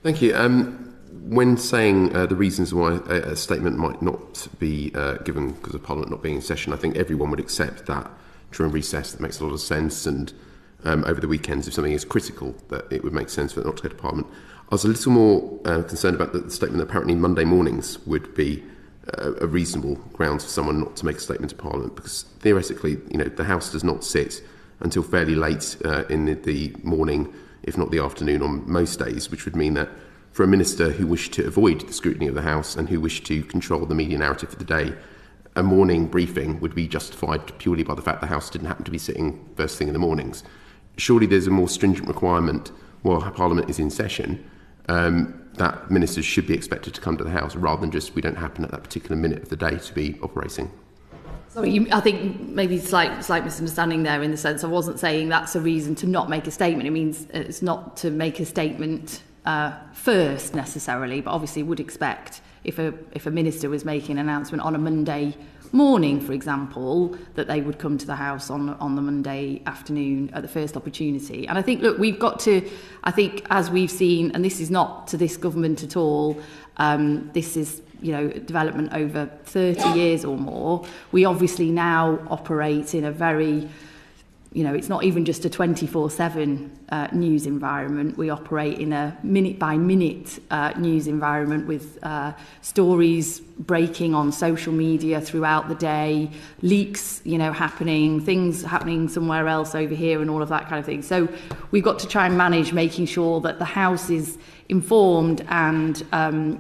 Thank you. When saying the reasons why a statement might not be given because of Parliament not being in session, I think everyone would accept that during recess that makes a lot of sense, and over the weekends, if something is critical, that it would make sense for it not to go to Parliament. I was a little more concerned about the statement that apparently Monday mornings would be a reasonable grounds for someone not to make a statement to Parliament, because theoretically, the House does not sit until fairly late in the morning, if not the afternoon on most days, which would mean that for a minister who wished to avoid the scrutiny of the House and who wished to control the media narrative for the day, a morning briefing would be justified purely by the fact the House didn't happen to be sitting first thing in the mornings. Surely there's a more stringent requirement while Parliament is in session that ministers should be expected to come to the House rather than just we don't happen at that particular minute of the day to be operating. Sorry, I think maybe slight misunderstanding there, in the sense I wasn't saying that's a reason to not make a statement. It means it's not to make a statement first necessarily, but obviously would expect if a minister was making an announcement on a Monday morning, for example, that they would come to the House on the Monday afternoon at the first opportunity. And I think, look, we've got to, I think, as we've seen, and this is not to this government at all, this is development over 30 years or more, we obviously now operate in a very, it's not even just a 24/7 news environment. We operate in a minute-by-minute news environment with stories breaking on social media throughout the day, leaks, happening, things happening somewhere else over here and all of that kind of thing. So we've got to try and manage making sure that the House is informed and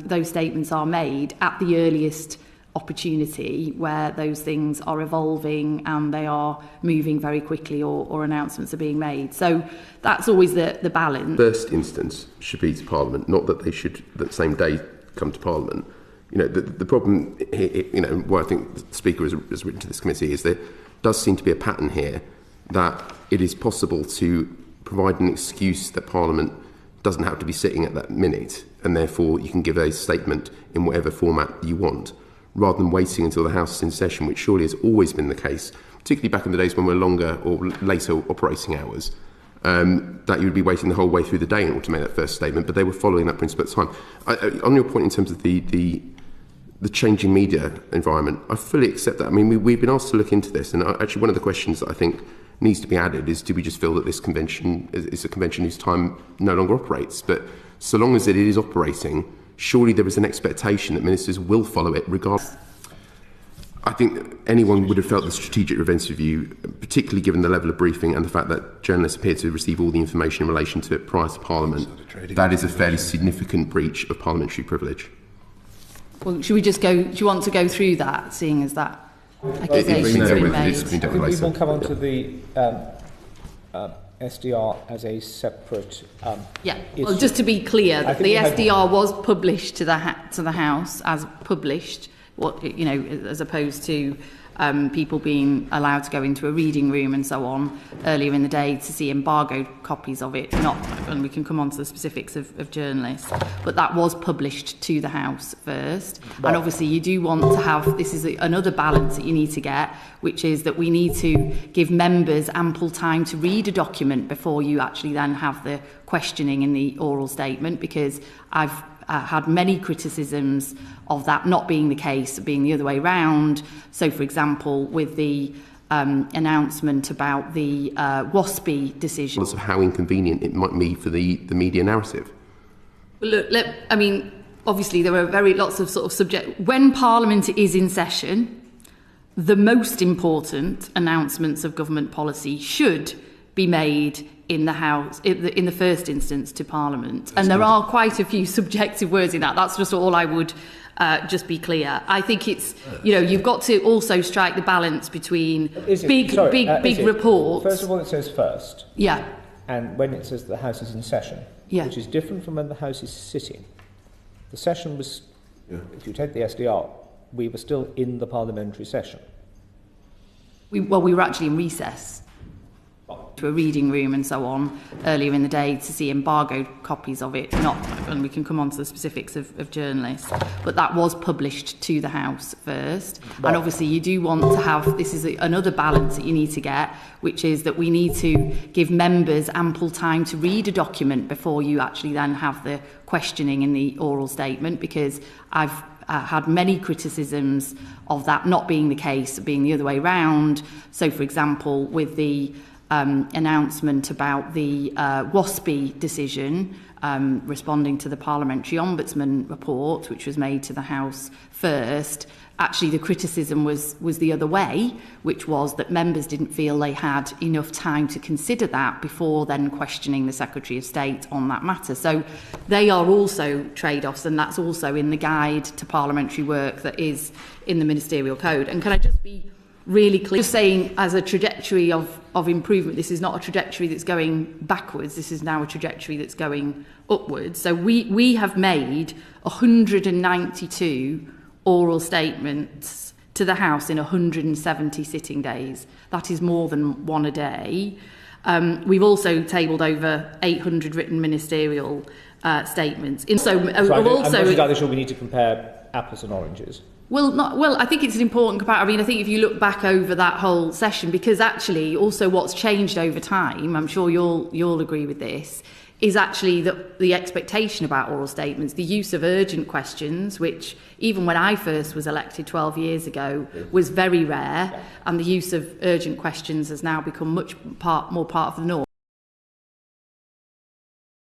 those statements are made at the earliest opportunity where those things are evolving and they are moving very quickly or announcements are being made. So that's always the balance. First instance should be to Parliament, not that they should that same day come to Parliament. The problem here, what I think the Speaker has written to this committee is there does seem to be a pattern here that it is possible to provide an excuse that Parliament doesn't have to be sitting at that minute, and therefore you can give a statement in whatever format you want, rather than waiting until the House is in session, which surely has always been the case, particularly back in the days when we're longer or later operating hours, that you would be waiting the whole way through the day in order to make that first statement, but they were following that principle at the time. On your point in terms of the changing media environment, I fully accept that. I mean, we've been asked to look into this, and actually one of the questions that I think needs to be added is, do we just feel that this convention is a convention whose time no longer operates? But so long as it is operating, surely there is an expectation that ministers will follow it regardless. I think anyone would have felt the strategic events review, particularly given the level of briefing and the fact that journalists appear to receive all the information in relation to it prior to Parliament, that is a fairly significant breach of parliamentary privilege. Well, should we just go, do you want to go through that, seeing as that accusation has been made? We will come on to the SDR as a separate issue. Well, just to be clear, the SDR was published to the House as published, as opposed to people being allowed to go into a reading room and so on earlier in the day to see embargoed copies of it, and we can come on to the specifics of journalists, but that was published to the House first. And obviously you do want to have, this is another balance that you need to get, which is that we need to give members ample time to read a document before you actually then have the questioning in the oral statement, because I've had many criticisms of that not being the case, being the other way round. So, for example, with the announcement about the WASPI decision. Of how inconvenient it might be for the media narrative. Well, look, obviously there are lots of sort of subject. When Parliament is in session, the most important announcements of government policy should be made in the House, in the first instance to Parliament. And there are quite a few subjective words in that. That's just all I would just be clear. I think it's, you've got to also strike the balance between big reports. First of all, it says first. Yeah. And when it says the House is in session, which is different from when the House is sitting. The session was, if you take the SDR, we were still in the parliamentary session. We were actually in recess. to a reading room and so on earlier in the day to see embargoed copies of it, and we can come on to the specifics of journalists, but that was published to the House first. And obviously you do want to have, this is another balance that you need to get, which is that we need to give members ample time to read a document before you actually then have the questioning in the oral statement, because I've had many criticisms of that not being the case, being the other way round. So for example, with the announcement about the WASPI decision, responding to the Parliamentary Ombudsman report, which was made to the House first, actually the criticism was the other way, which was that members didn't feel they had enough time to consider that before then questioning the Secretary of State on that matter. So they are also trade-offs, and that's also in the guide to parliamentary work that is in the Ministerial Code. And can I just be really clear, just saying as a trajectory of improvement, this is not a trajectory that's going backwards, this is now a trajectory that's going upwards. So we have made 192 oral statements to the House in 170 sitting days. That is more than one a day. We've also tabled over 800 written ministerial statements. We need to compare apples and oranges. Well, I think it's an important comparison. I mean, I think if you look back over that whole session, because actually also what's changed over time, I'm sure you'll agree with this, is actually the expectation about oral statements, the use of urgent questions, which even when I first was elected 12 years ago was very rare, and the use of urgent questions has now become much more part of the norm.